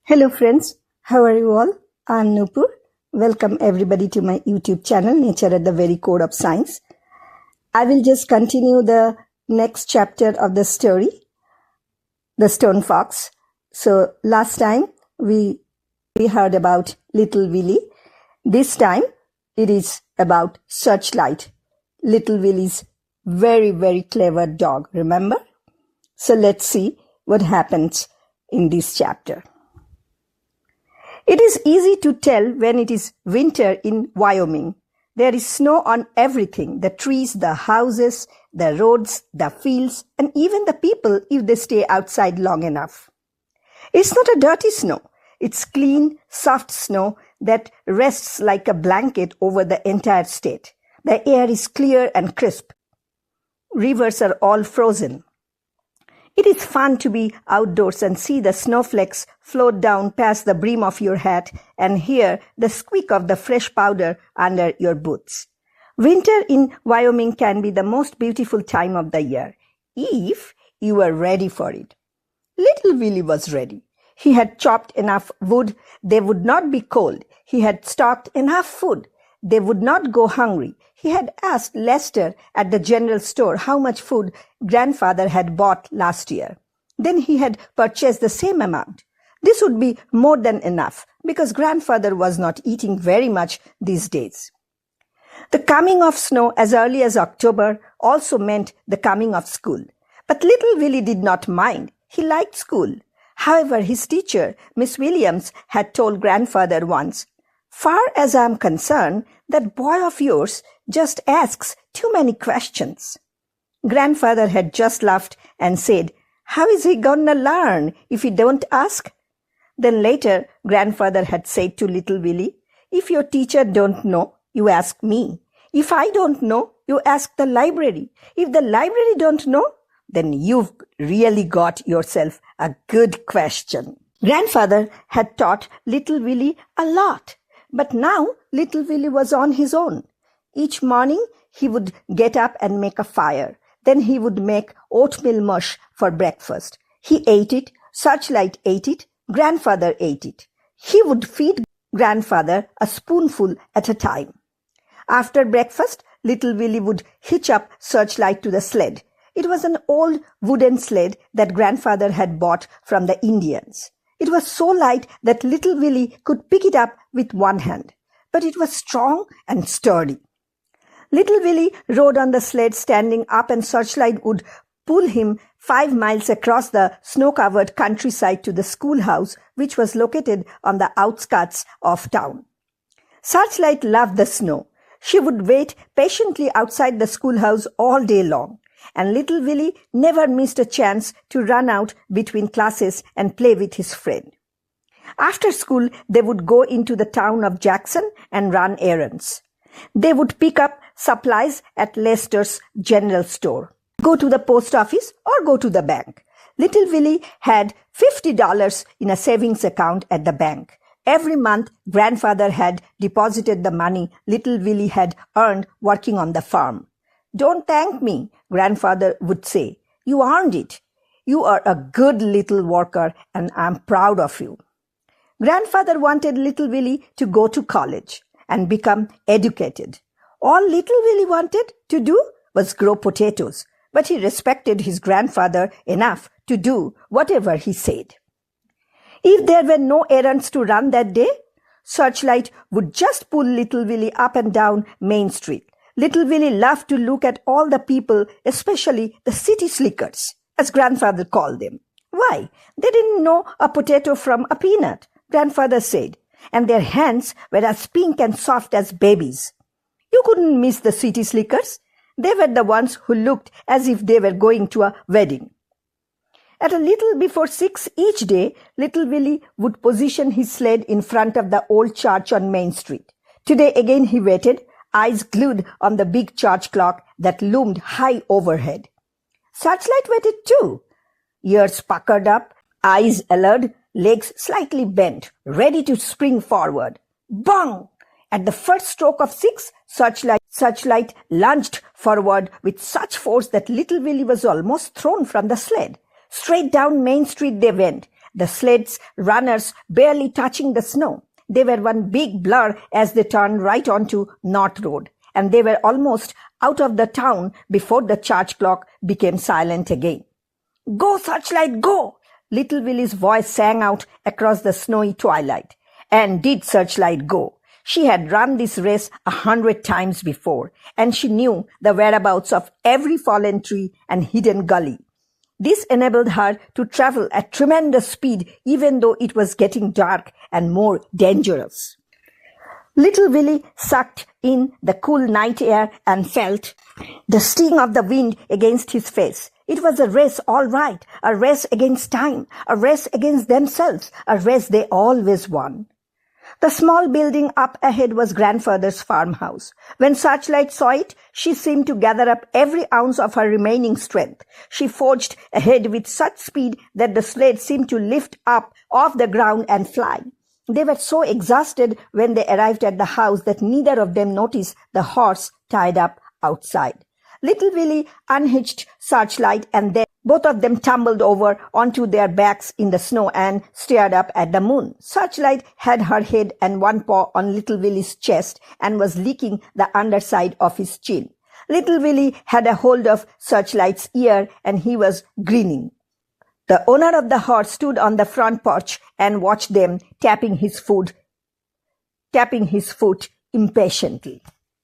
Hello friends, how are you all? I'm Nupur. Welcome everybody to my YouTube channel, Nature at the Very Core of Science. I will just continue the next chapter of the story, The Stone Fox. So last time we heard about Little Willie. This time it is about Searchlight, Little Willie's very, very clever dog, remember? So let's see what happens in this chapter. It is easy to tell when it is winter in Wyoming. There is snow on everything, the trees, the houses, the roads, the fields, and even the people if they stay outside long enough. It's not a dirty snow. It's clean, soft snow that rests like a blanket over the entire state. The air is clear and crisp. Rivers are all frozen. It is fun to be outdoors and see the snowflakes float down past the brim of your hat and hear the squeak of the fresh powder under your boots. Winter in Wyoming can be the most beautiful time of the year, if you are ready for it. Little Willie was ready. He had chopped enough wood, they would not be cold. He had stocked enough food. They would not go hungry. He had asked Lester at the general store how much food grandfather had bought last year. Then he had purchased the same amount. This would be more than enough because grandfather was not eating very much these days. The coming of snow as early as October also meant the coming of school. But little Willie did not mind. He liked school. However, his teacher, Miss Williams, had told grandfather once, "Far as I am concerned, that boy of yours just asks too many questions." Grandfather had just laughed and said, "How is he gonna learn if he don't ask?" Then later, grandfather had said to little Willie, "If your teacher don't know, you ask me. If I don't know, you ask the library. If the library don't know, then you've really got yourself a good question." Grandfather had taught little Willie a lot. But now little Willie was on his own. Each morning he would get up and make a fire. Then he would make oatmeal mush for breakfast. He ate it, Searchlight ate it, grandfather ate it. He would feed grandfather a spoonful at a time. After breakfast, little Willie would hitch up Searchlight to the sled. It was an old wooden sled that grandfather had bought from the Indians. It was so light that little Willie could pick it up with one hand, but it was strong and sturdy. Little Willie rode on the sled standing up and Searchlight would pull him 5 miles across the snow-covered countryside to the schoolhouse, which was located on the outskirts of town. Searchlight loved the snow. She would wait patiently outside the schoolhouse all day long. And little Willie never missed a chance to run out between classes and play with his friend. After school, they would go into the town of Jackson and run errands. They would pick up supplies at Lester's general store, go to the post office or go to the bank. Little Willie had $50 in a savings account at the bank. Every month, grandfather had deposited the money little Willie had earned working on the farm. "Don't thank me," grandfather would say. "You earned it. You are a good little worker and I'm proud of you." Grandfather wanted little Willie to go to college and become educated. All little Willie wanted to do was grow potatoes, but he respected his grandfather enough to do whatever he said. If there were no errands to run that day, Searchlight would just pull little Willie up and down Main Street. Little Willie loved to look at all the people, especially the city slickers, as grandfather called them. Why? They didn't know a potato from a peanut, grandfather said, and their hands were as pink and soft as babies. You couldn't miss the city slickers. They were the ones who looked as if they were going to a wedding. At a little before 6 each day, little Willie would position his sled in front of the old church on Main Street. Today again he waited, eyes glued on the big church clock that loomed high overhead. Searchlight waited too, ears puckered up, eyes alert, legs slightly bent, ready to spring forward. Bang! At the first stroke of 6, Searchlight lunged forward with such force that little Willie was almost thrown from the sled. Straight down Main Street they went. the sled's runners barely touching the snow. They were one big blur as they turned right onto North Road, and they were almost out of the town before the church clock became silent again. "Go, Searchlight, go!" Little Willie's voice sang out across the snowy twilight. And did Searchlight go? She had run this race 100 times before, and she knew the whereabouts of every fallen tree and hidden gully. This enabled her to travel at tremendous speed even though it was getting dark and more dangerous. Little Willie sucked in the cool night air and felt the sting of the wind against his face. It was a race, all right, a race against time, a race against themselves, a race they always won. The small building up ahead was Grandfather's farmhouse. When Searchlight saw it, she seemed to gather up every ounce of her remaining strength. She forged ahead with such speed that the sled seemed to lift up off the ground and fly. They were so exhausted when they arrived at the house that neither of them noticed the horse tied up outside. Little Willie unhitched Searchlight, and then both of them tumbled over onto their backs in the snow and stared up at the moon. Searchlight had her head and one paw on Little Willie's chest and was licking the underside of his chin. Little Willie had a hold of Searchlight's ear and he was grinning. The owner of the horse stood on the front porch and watched them tapping his foot impatiently.